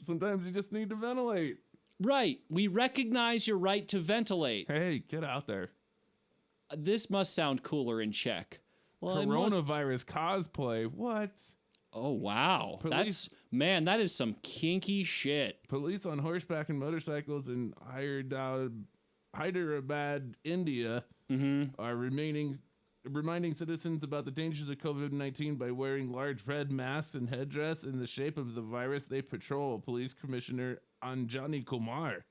Sometimes you just need to ventilate. Right. We recognize your right to ventilate. Hey, get out there. This must sound cooler in Czech. Well, it must- Coronavirus cosplay. What? Oh, wow. Police- that is some kinky shit. Police on horseback and motorcycles in Hyderabad, India, are reminding citizens about the dangers of COVID-19 by wearing large red masks and headdress in the shape of the virus they patrol. Police Commissioner Anjani Kumar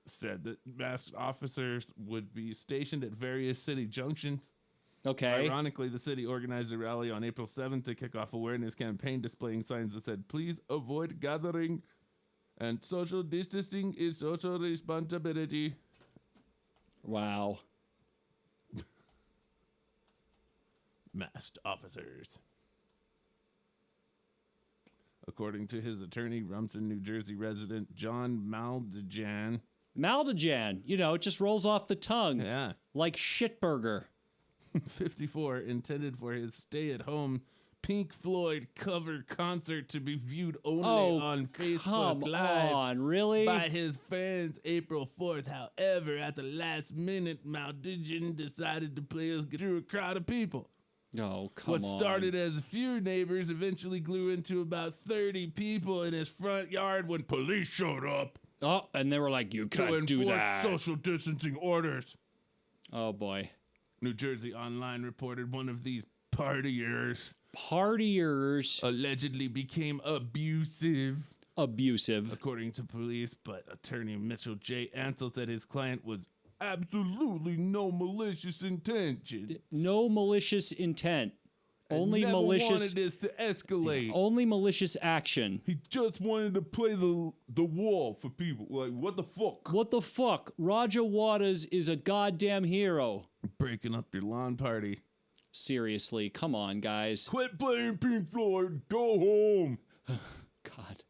said that masked officers would be stationed at various city junctions. Okay. Ironically, the city organized a rally on April 7th to kick off awareness campaign displaying signs that said, "Please avoid gathering and social distancing is social responsibility." Wow. Masked officers. According to his attorney, Rumson, New Jersey resident John Maldajan. Maldajan, it just rolls off the tongue. Yeah. Like shitburger. 54, intended for his stay-at-home Pink Floyd cover concert to be viewed only on Facebook come Live on, really? by his fans April 4th. However, at the last minute, Maldajan decided to play us through a crowd of people. Oh, come on. What started as a few neighbors eventually grew into about 30 people in his front yard when police showed up. Oh, and they were like, you to can't do enforce that. social distancing orders. Oh, boy. New Jersey Online reported one of these partiers allegedly became abusive. According to police, but attorney Mitchell J. Ansel said his client was absolutely no malicious intention. No malicious intent. Only never malicious. wanted this to escalate. Only malicious action. He just wanted to play the wall for people. Like, what the fuck? What the fuck? Roger Waters is a goddamn hero. Breaking up your lawn party. Seriously, come on, guys. Quit playing Pink Floyd. Go home. God,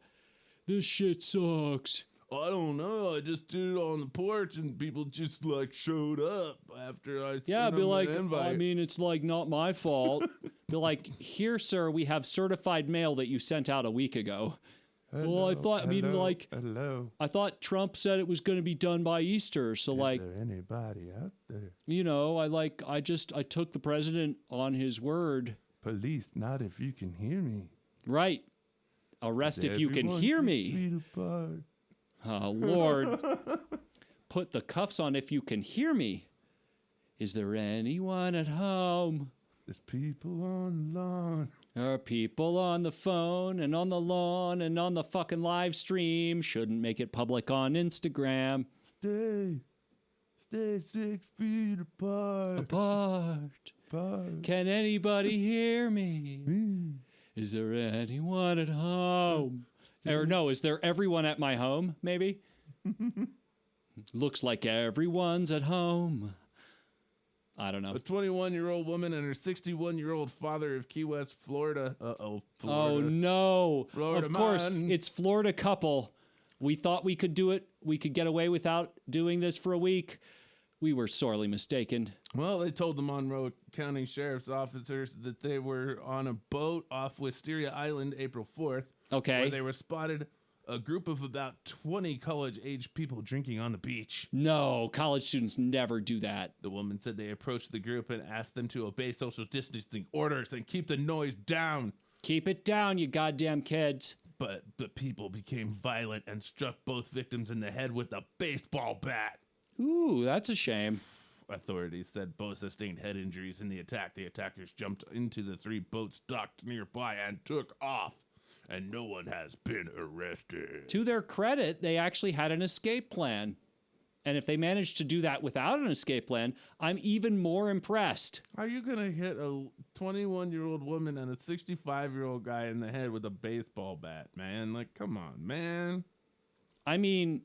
this shit sucks. I don't know. I just did it on the porch, and people just like showed up after I sent them an invite. I mean, it's like not my fault. Be like, here, sir, we have certified mail that you sent out a week ago. Hello, I thought, hello. I thought Trump said it was going to be done by Easter. So, Is like, there anybody out there? I took the president on his word. Police, not if you can hear me. Right. Arrest if you can hear me. Oh, Lord. Put the cuffs on if you can hear me. Is there anyone at home? There's people on the lawn. There are people on the phone and on the lawn and on the fucking live stream. Shouldn't make it public on Instagram. Stay 6 feet apart. Can anybody hear me? Is there anyone at home? Or no, is there everyone at my home, maybe? Looks like everyone's at home. I don't know. A 21-year-old woman and her 61-year-old father of Key West, Florida. Oh, Florida. no. Florida Of course, man. it's Florida couple. We thought we could do it. We could get away without doing this for a week. We were sorely mistaken. Well, they told the Monroe County Sheriff's officers that they were on a boat off Wisteria Island April 4th. Okay. Where they were spotted a group of about 20 college-age people drinking on the beach. No, college students never do that. The woman said they approached the group and asked them to obey social distancing orders and keep the noise down. Keep it down, you goddamn kids. But the people became violent and struck both victims in the head with a baseball bat. Ooh, that's a shame. Authorities said both sustained head injuries in the attack. The attackers jumped into the 3 boats docked nearby and took off. And no one has been arrested. To their credit, they actually had an escape plan. And if they managed to do that without an escape plan, I'm even more impressed. How are you going to hit a 21-year-old woman and a 65-year-old guy in the head with a baseball bat, man? Like, come on, man. I mean,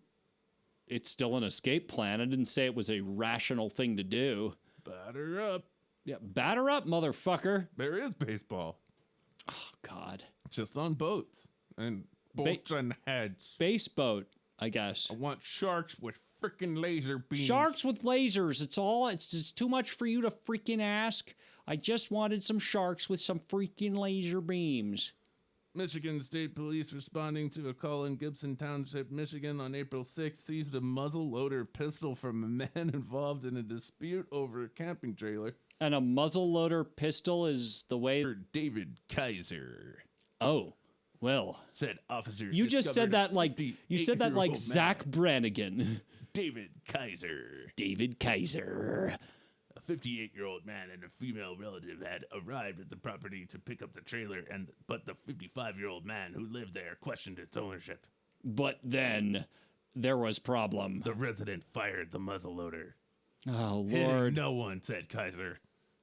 it's still an escape plan. I didn't say it was a rational thing to do. Batter up. Yeah, batter up, motherfucker. There is baseball. Oh, God. Just on boats and boats and heads. Space boat, I guess. I want sharks with freaking laser beams. Sharks with lasers. It's just too much for you to freaking ask. I just wanted some sharks with some freaking laser beams. Michigan State Police responding to a call in Gibson Township, Michigan on April 6th seized a muzzle-loader pistol from a man involved in a dispute over a camping trailer. And a muzzle-loader pistol is the way... David Kaiser. Oh, well. Said officers. You just said that like... You said that like man. Zach Brannigan. David Kaiser. David Kaiser. A 58-year-old man and a female relative had arrived at the property to pick up the trailer, but the 55-year-old man who lived there questioned its ownership. But then there was problem. The resident fired the muzzleloader. Oh, Hitting Lord. no one, said Kaiser.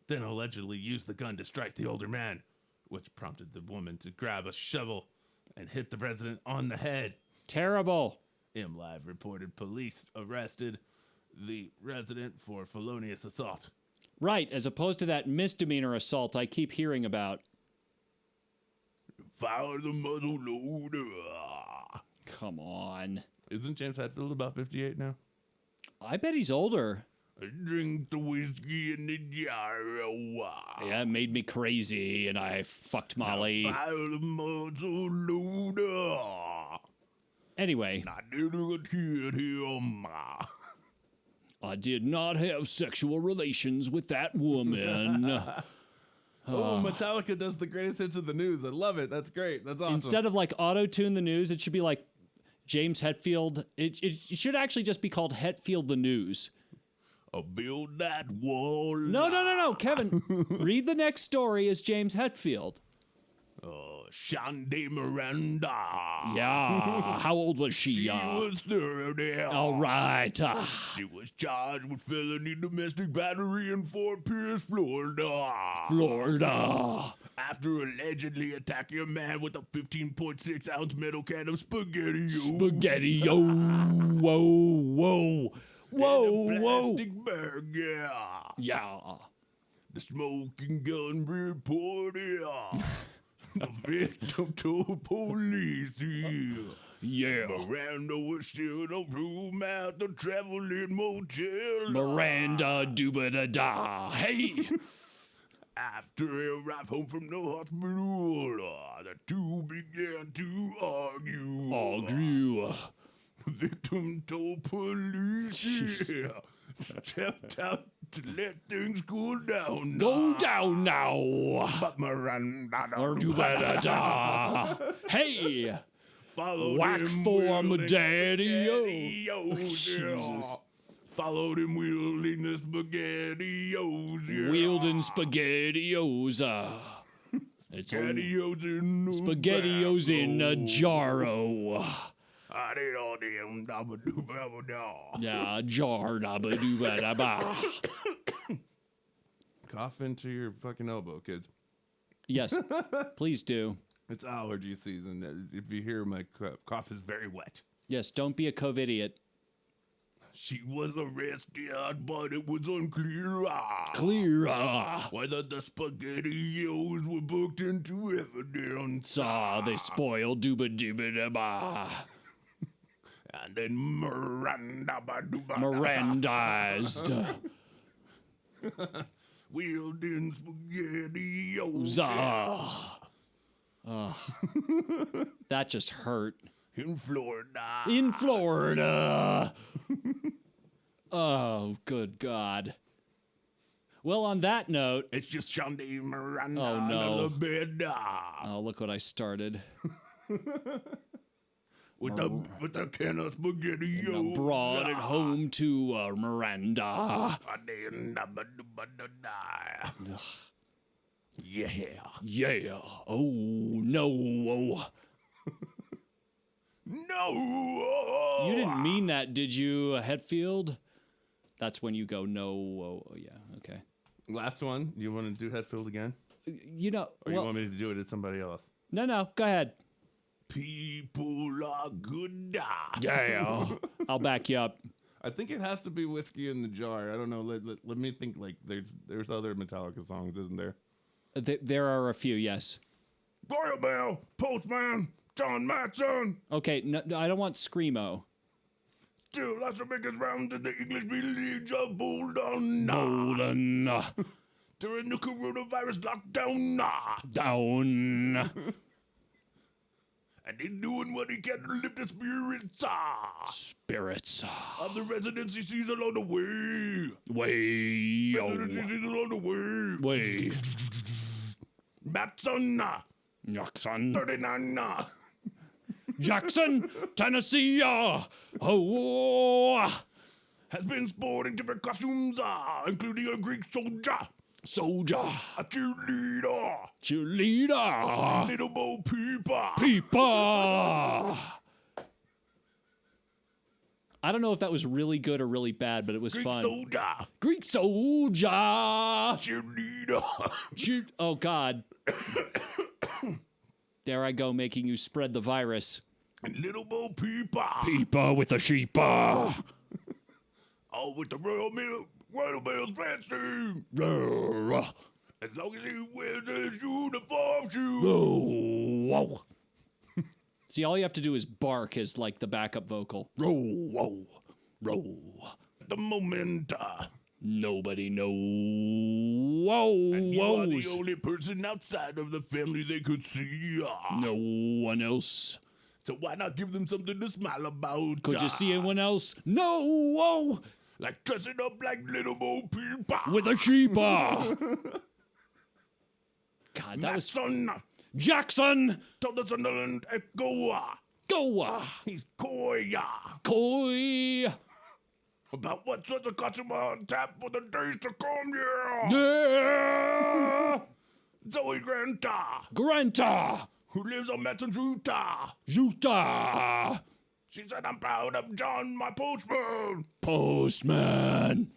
Then allegedly used the gun to strike the older man, which prompted the woman to grab a shovel and hit the resident on the head. Terrible. MLive reported police arrested the resident for felonious assault. Right, as opposed to that misdemeanor assault I keep hearing about. Fire the muzzle loader. Come on. Isn't James Hetfield about 58 now? I bet he's older. I drink the whiskey in the jar. Yeah, it made me crazy, and I fucked Molly. Fire the muzzle loader. Anyway. I didn't hit him. I did not have sexual relations with that woman. Metallica does the greatest hits of the news. I love it. That's great. That's awesome. Instead of like auto-tune the news, it should be like James Hetfield. It should actually just be called Hetfield the News. I'll build that wall. No, Kevin. Read the next story as James Hetfield. Shonda Miranda. Yeah. How old was she? She was 30. All right. She was charged with felony domestic battery in Fort Pierce, Florida. Florida. After allegedly attacking a man with a 15.6-ounce metal can of spaghetti. Spaghetti. Whoa. Plastic bag, yeah. Yeah. The smoking gun reported. The victim told police. Yeah. Miranda was still in a room at the traveling motel. Miranda dooba-da-da. Hey. After he arrived home from the hospital, the two began to argue. The victim told police stepped out to let things cool down. Go down now. But Miranda Da. Hey. followed Whack him form, wielding daddy-o. spaghettios, yeah. Jesus. Followed him wielding the spaghettios. Yeah. Wielding SpaghettiOs. It's Spaghettios in the SpaghettiOs in a jarro. I did all them dabba-doo-babba-da. Yeah, jar da ba doo ba da ba. cough into your fucking elbow, kids. Yes, please do. It's allergy season. If you hear my cough is very wet. Yes, don't be a COVID-idiot. She was arrested, but it was unclear whether the spaghettios were booked into evidence. They spoiled dooba-dooba-dooba. And then Mirandized. Wheeled in spaghettios. That just hurt. In Florida. In Florida. Oh, good God. Well, on that note, It's just Shonda Miranda Oh, no. on the bed. oh, look what I started. With the can of spaghetti. I brought it home to Miranda. Yeah. Yeah. Oh, no. No. You didn't mean that, did you, Hetfield? That's when you go, no. Oh, yeah. Okay. Last one. You want to do Hetfield again? You know, Or you want me to do it at somebody else? no, go ahead. People are good. Yeah. I'll back you up. I think it has to be Whiskey in the Jar. I don't know. Let me think. Like there's other Metallica songs, isn't there? There are a few, yes. Royal Bell, Postman, John Matson. Okay, no, I don't want Screamo. Still, that's the biggest round in the English village of Bolton. Bolden. During the coronavirus lockdown. Down. And he's doing what he can to lift the spirits Spirits. of the residents he sees along the way. Way. Residents he sees along the way. Way. Matson, Jackson. 39. Jackson, Tennessee. Oh. Has been sporting different costumes, including a Greek soldier, Soldier. a cheerleader, Cheerleader. little Bo Peeper. Peeper. I don't know if that was really good or really bad, but it was Greek fun. soldier, Greek soldier. cheerleader, Shoot. Oh, God. There I go, making you spread the virus. and little Bo Peeper. Peeper with a sheeper. All with the Royal Mail's fancy. Row. As long as he wears his uniform shoes. Row. See, all you have to do is bark as like the backup vocal. Row. Row. At the moment, Nobody you are the knows. only person outside of the family they could see. No one else. So why not give them something to smile about? Could you see anyone else? No. Like dressing up like little Bo Peeper. With a sheeper. God, that was son Jackson. told the Sunderland Echo. Go. He's coy Koi. about what sorts of customer on tap for the days to come. Yeah. Zoe Granta, Granta. who lives on Matson's Utah. Utah. She said, I'm proud of John, my postman. Postman.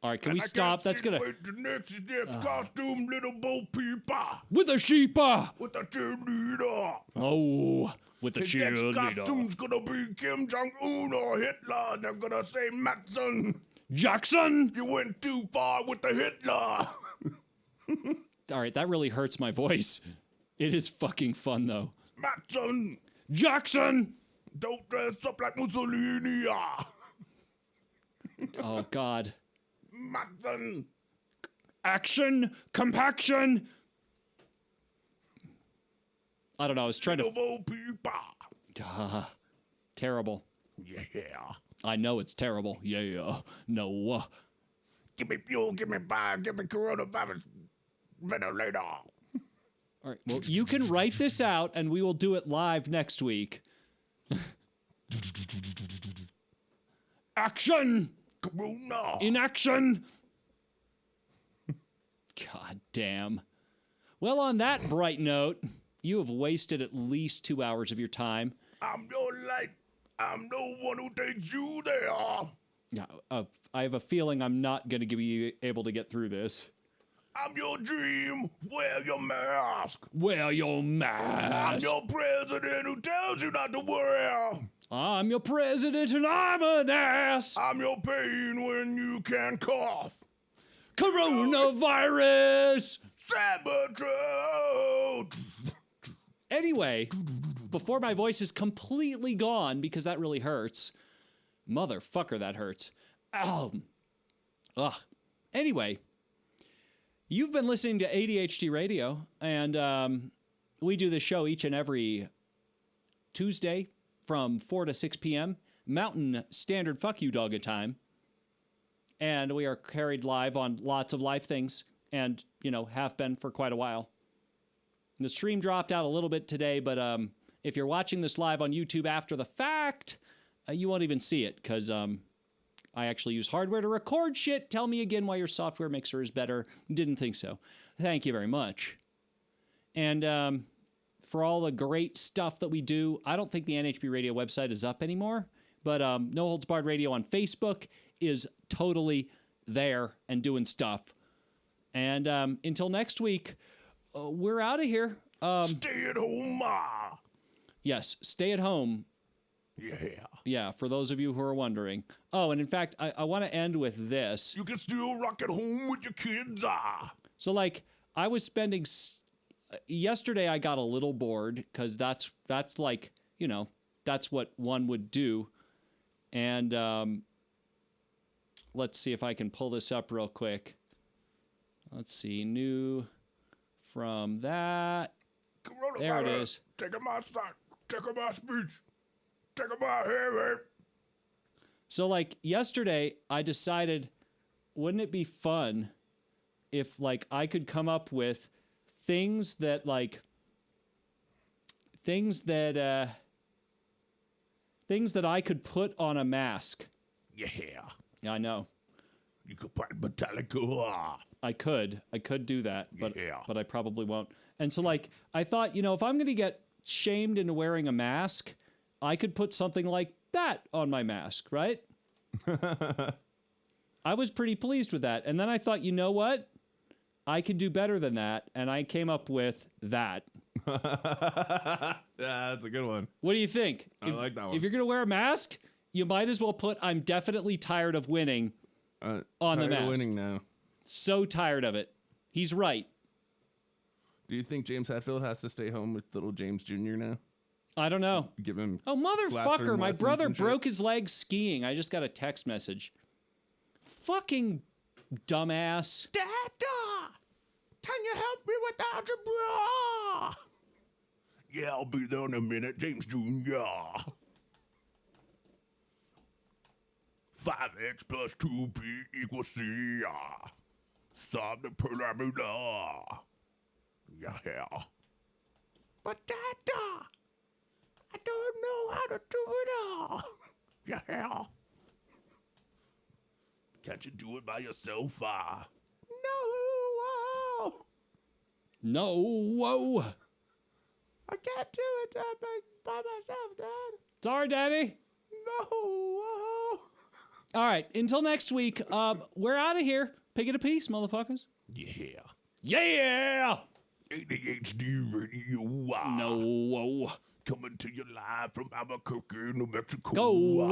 All right, can we I stop? can't That's see gonna wait the next step's costume, little Bo Peeper. with a sheeper. With a cheerleader. Oh, with a His next cheerleader. costume's gonna be Kim Jong-un or Hitler. They're gonna say, Matson, Jackson. you went too far with the Hitler. All right, that really hurts my voice. It is fucking fun though. Matson, Jackson. don't dress up like Mussolini. Oh God. Matson, Action. Compaction. I don't know. I was trying little to. Bo Peeper. Terrible. Yeah. I know it's terrible. Yeah. No. Give me fuel, give me fire, give me coronavirus ventilator. All right. Well, you can write this out, and we will do it live next week. Action. Corona. In action. God damn. Well, on that bright note, you have wasted at least 2 hours of your time. I'm your light. I'm the one who takes you there. Yeah, I have a feeling I'm not going to be able to get through this. I'm your dream. Wear your mask. Wear your I'm mask. your president who tells you not to worry. I'm your president and I'm an ass. I'm your pain when you can cough. Coronavirus. Sabotage. Anyway, before my voice is completely gone, because that really hurts. Motherfucker, that hurts. Ugh. Anyway, you've been listening to ADHD Radio, and we do this show each and every Tuesday from 4 to 6 p.m. Mountain Standard Fuck You Dogga time. And we are carried live on lots of live things, and, have been for quite a while. The stream dropped out a little bit today, but if you're watching this live on YouTube after the fact, you won't even see it, because I actually use hardware to record shit. Tell me again why your software mixer is better. Didn't think so. Thank you very much. And for all the great stuff that we do, I don't think the NHB Radio website is up anymore, but No Holds Barred Radio on Facebook is totally there and doing stuff. And until next week, we're out of here. Stay at home, ma. Yes, stay at home. Yeah. Yeah, for those of you who are wondering. Oh, and in fact, I want to end with this. You can still rock at home with your kids, So, I was spending... yesterday, I got a little bored, because that's that's what one would do. And let's see if I can pull this up real quick. Let's see, new from that. There it is. Take my stock. Take my speech. Take my hair. So, yesterday, I decided, wouldn't it be fun if, I could come up with things that I could put on a mask. Yeah. Yeah, I know. You could put Metallica. I could do that, but Yeah. but I probably won't. And so, I thought, if I'm going to get shamed into wearing a mask, I could put something like that on my mask, right? I was pretty pleased with that. And then I thought, you know what? I could do better than that. And I came up with that. Yeah, that's a good one. What do you think? I like that one. If you're going to wear a mask, you might as well put, I'm definitely tired of winning on the Tired mask. of winning now. So tired of it. He's right. Do you think James Hetfield has to stay home with little James Jr. now? I don't know. Give him... Oh, motherfucker, classroom my lessons brother and shit? broke his leg skiing. I just got a text message. Fucking dumbass. Dada! Can you help me with algebra? Yeah, I'll be there in a minute, James Jr. 5x plus 2p equals c. Solve the parameter. Yeah. But Dada, I don't know how to do it all. Yeah. Can't you do it by yourself? No, whoa. I can't do it by myself, Dad. Sorry, Daddy. No. All right, until next week, we're out of here. Pick it a piece, motherfuckers. Yeah. Yeah! ADHD Radio. No, whoa. Coming to you live from Albuquerque, New Mexico. Go, whoa.